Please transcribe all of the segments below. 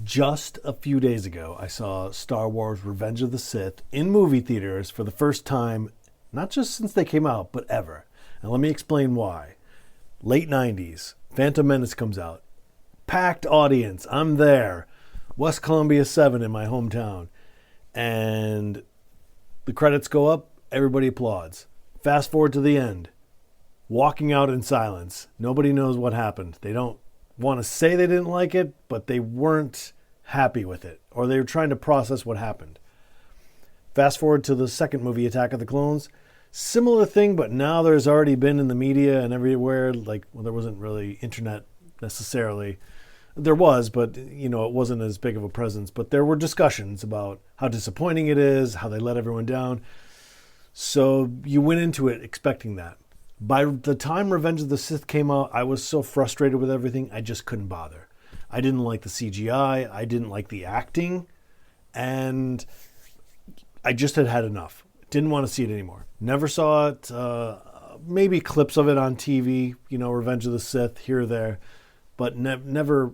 Just a few days ago, I saw Star Wars Revenge of the Sith in movie theaters for the first time, not just since they came out, but ever. And let me explain why. Late 90s, Phantom Menace comes out. Packed audience, I'm there. West Columbia 7 in my hometown. And the credits go up, everybody applauds. Fast forward to the end. Walking out in silence. Nobody knows what happened. They don't want to say they didn't like it, but they weren't happy with it, or they were trying to process what happened. Fast forward to the second movie, Attack of the Clones. Similar thing, but now there's already been in the media and everywhere, there wasn't really internet necessarily. There was, but it wasn't as big of a presence. But there were discussions about how disappointing it is, how they let everyone down. So you went into it expecting that. By the time Revenge of the Sith came out, I was so frustrated with everything, I just couldn't bother. I didn't like the CGI, I didn't like the acting, and I just had enough. Didn't want to see it anymore. Never saw it, maybe clips of it on TV, Revenge of the Sith, here or there, but never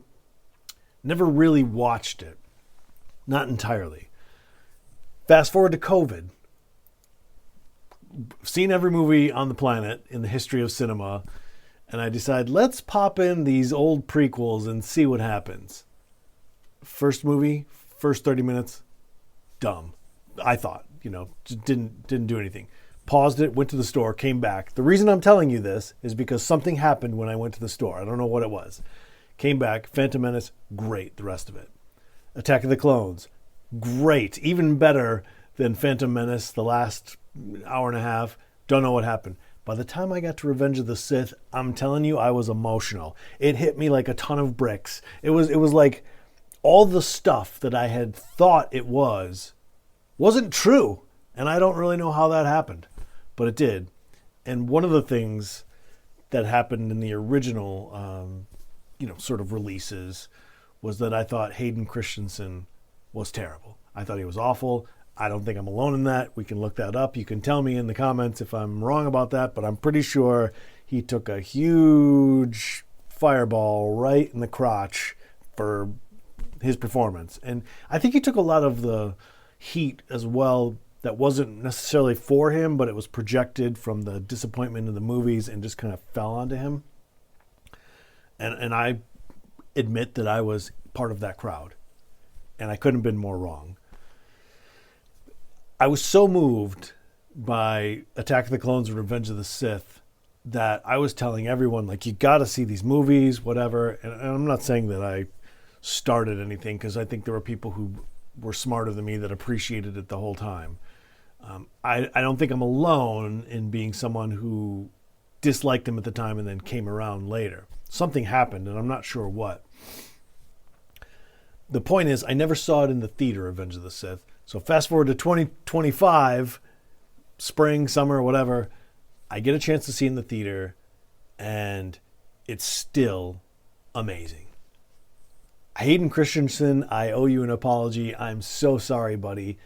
really watched it. Not entirely. Fast forward to COVID. Seen every movie on the planet in the history of cinema, and I decided, let's pop in these old prequels and see what happens. First movie, first 30 minutes, dumb. I thought, just didn't do anything. Paused it, went to the store, came back. The reason I'm telling you this is because something happened when I went to the store. I don't know what it was. Came back, Phantom Menace, great, the rest of it. Attack of the Clones, great, even better than Phantom Menace, the last hour and a half. Don't know what happened. By the time I got to Revenge of the Sith, I'm telling you, I was emotional. It hit me like a ton of bricks. It was like all the stuff that I had thought it wasn't true. And I don't really know how that happened, but it did. And one of the things that happened in the original, sort of releases was that I thought Hayden Christensen was terrible. I thought he was awful. I don't think I'm alone in that. We can look that up. You can tell me in the comments if I'm wrong about that, but I'm pretty sure he took a huge fireball right in the crotch for his performance. And I think he took a lot of the heat as well that wasn't necessarily for him, but it was projected from the disappointment in the movies and just kind of fell onto him. And I admit that I was part of that crowd, and I couldn't have been more wrong. I was so moved by Attack of the Clones and Revenge of the Sith that I was telling everyone, you got to see these movies, whatever. And I'm not saying that I started anything, because I think there were people who were smarter than me that appreciated it the whole time. I don't think I'm alone in being someone who disliked them at the time and then came around later. Something happened, and I'm not sure what. The point is, I never saw it in the theater, Revenge of the Sith. So fast forward to 2025, spring, summer, whatever, I get a chance to see it in the theater, and it's still amazing. Hayden Christensen, I owe you an apology. I'm so sorry, buddy.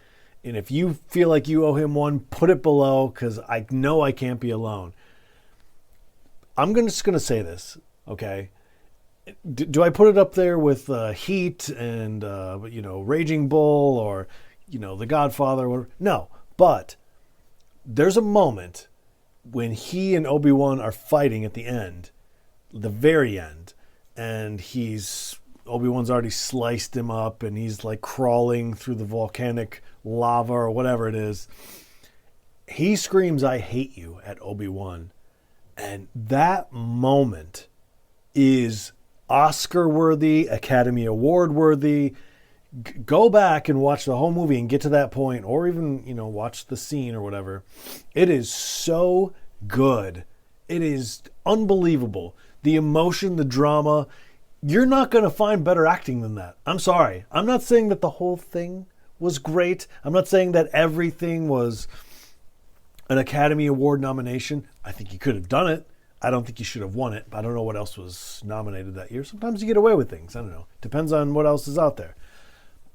And if you feel like you owe him one, put it below, because I know I can't be alone. I'm just going to say this, okay? Do I put it up there with Heat and, Raging Bull or, The Godfather? No, but there's a moment when he and Obi-Wan are fighting at the end, the very end, and Obi-Wan's already sliced him up, and he's crawling through the volcanic lava or whatever it is. He screams, "I hate you," at Obi-Wan. And that moment is Oscar-worthy, Academy Award-worthy. Go back and watch the whole movie and get to that point, or even, watch the scene or whatever. It is so good. It is unbelievable. The emotion, the drama. You're not going to find better acting than that. I'm sorry. I'm not saying that the whole thing was great. I'm not saying that everything was an Academy Award nomination. I think he could have done it. I don't think he should have won it. I don't know what else was nominated that year. Sometimes you get away with things. I don't know. Depends on what else is out there.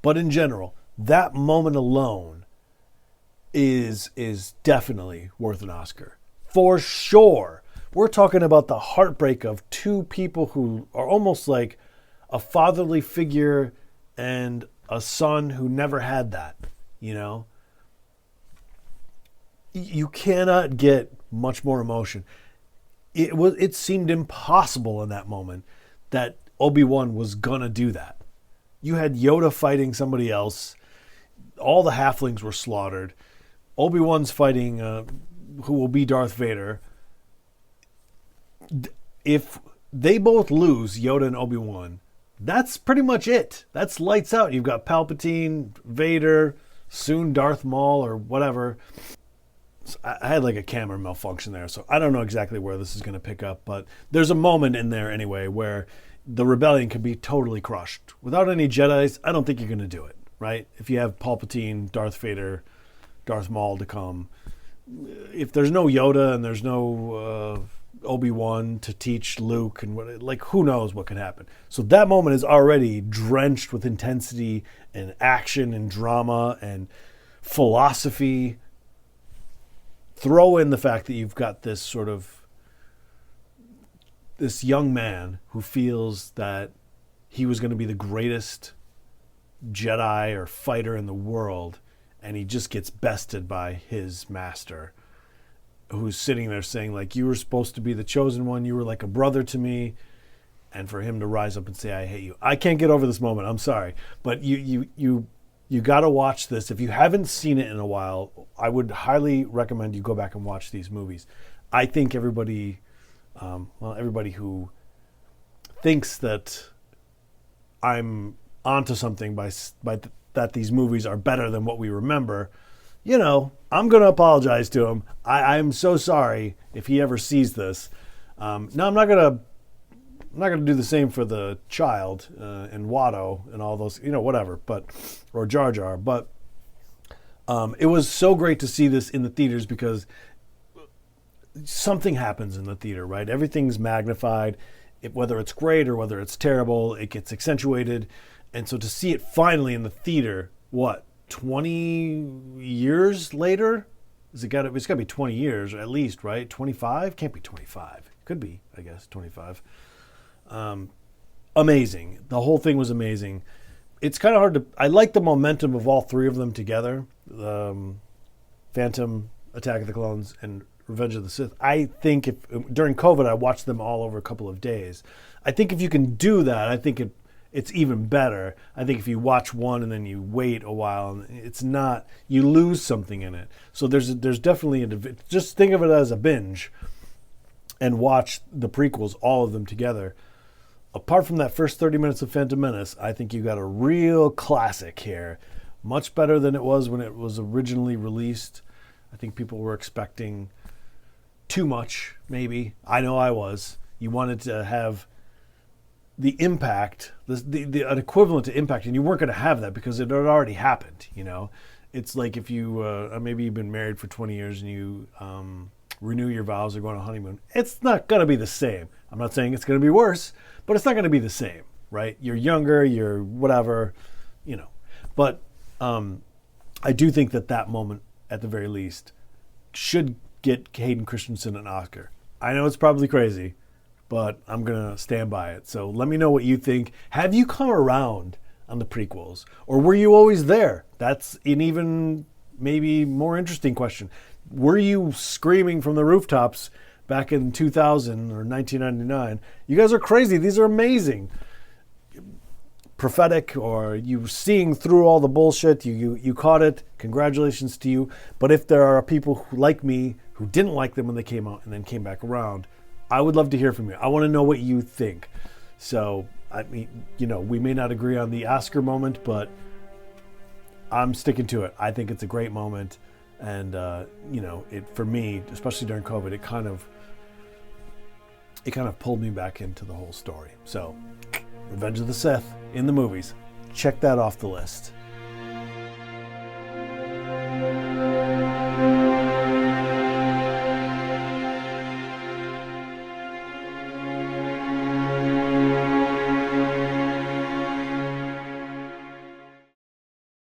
But in general, that moment alone is definitely worth an Oscar. For sure. We're talking about the heartbreak of two people who are almost like a fatherly figure and a son who never had that, you know? You cannot get much more emotion. It seemed impossible in that moment that Obi-Wan was gonna do that. You had Yoda fighting somebody else. All the halflings were slaughtered. Obi-Wan's fighting who will be Darth Vader. If they both lose, Yoda and Obi-Wan, that's pretty much it. That's lights out. You've got Palpatine, Vader, soon Darth Maul or whatever. So I had like a camera malfunction there, so I don't know exactly where this is going to pick up, but there's a moment in there anyway where the rebellion could be totally crushed. Without any Jedis, I don't think you're going to do it, right? If you have Palpatine, Darth Vader, Darth Maul to come, if there's no Yoda and there's no Obi-Wan to teach Luke, and who knows what could happen. So that moment is already drenched with intensity and action and drama and philosophy. Throw in the fact that you've got this young man who feels that he was going to be the greatest Jedi or fighter in the world, and he just gets bested by his master, who's sitting there saying, like, you were supposed to be the chosen one, you were like a brother to me, and for him to rise up and say, I hate you. I can't get over this moment, I'm sorry. But you got to watch this. If you haven't seen it in a while, I would highly recommend you go back and watch these movies. I think everybody who thinks that I'm onto something by that these movies are better than what we remember, I'm going to apologize to him. I'm so sorry if he ever sees this. Now, I'm not going to do the same for the child and Watto and all those, whatever, or Jar Jar. But it was so great to see this in the theaters because something happens in the theater, right? Everything's magnified. Whether it's great or whether it's terrible, it gets accentuated. And so to see it finally in the theater, 20 years later? It's got to be 20 years at least, right? 25? Can't be 25. Could be, I guess, 25. Amazing. The whole thing was amazing. It's kind of hard to... I like the momentum of all three of them together. Phantom, Attack of the Clones, and Revenge of the Sith. I think during COVID, I watched them all over a couple of days. I think if you can do that, I think it's even better. I think if you watch one and then you wait a while, and it's not... You lose something in it. So there's definitely just think of it as a binge and watch the prequels, all of them together. Apart from that first 30 minutes of Phantom Menace, I think you got a real classic here. Much better than it was when it was originally released. I think people were expecting too much, maybe. I know I was. You wanted to have the impact, an equivalent to impact, and you weren't going to have that because it had already happened, It's like if you, maybe you've been married for 20 years and you renew your vows or go on a honeymoon. It's not going to be the same. I'm not saying it's going to be worse, but it's not going to be the same, right? You're younger, you're whatever, But I do think that moment, at the very least, should get Hayden Christensen an Oscar. I know it's probably crazy, but I'm going to stand by it. So let me know what you think. Have you come around on the prequels? Or were you always there? That's an even maybe more interesting question. Were you screaming from the rooftops back in 2000 or 1999? You guys are crazy. These are amazing. Prophetic, or you seeing through all the bullshit. You caught it. Congratulations to you. But if there are people who, like me, who didn't like them when they came out and then came back around, I would love to hear from you. I want to know what you think. So, I mean, we may not agree on the Oscar moment, but I'm sticking to it. I think it's a great moment. And, it, for me, especially during COVID, it kind of pulled me back into the whole story. So, Revenge of the Sith in the movies. Check that off the list.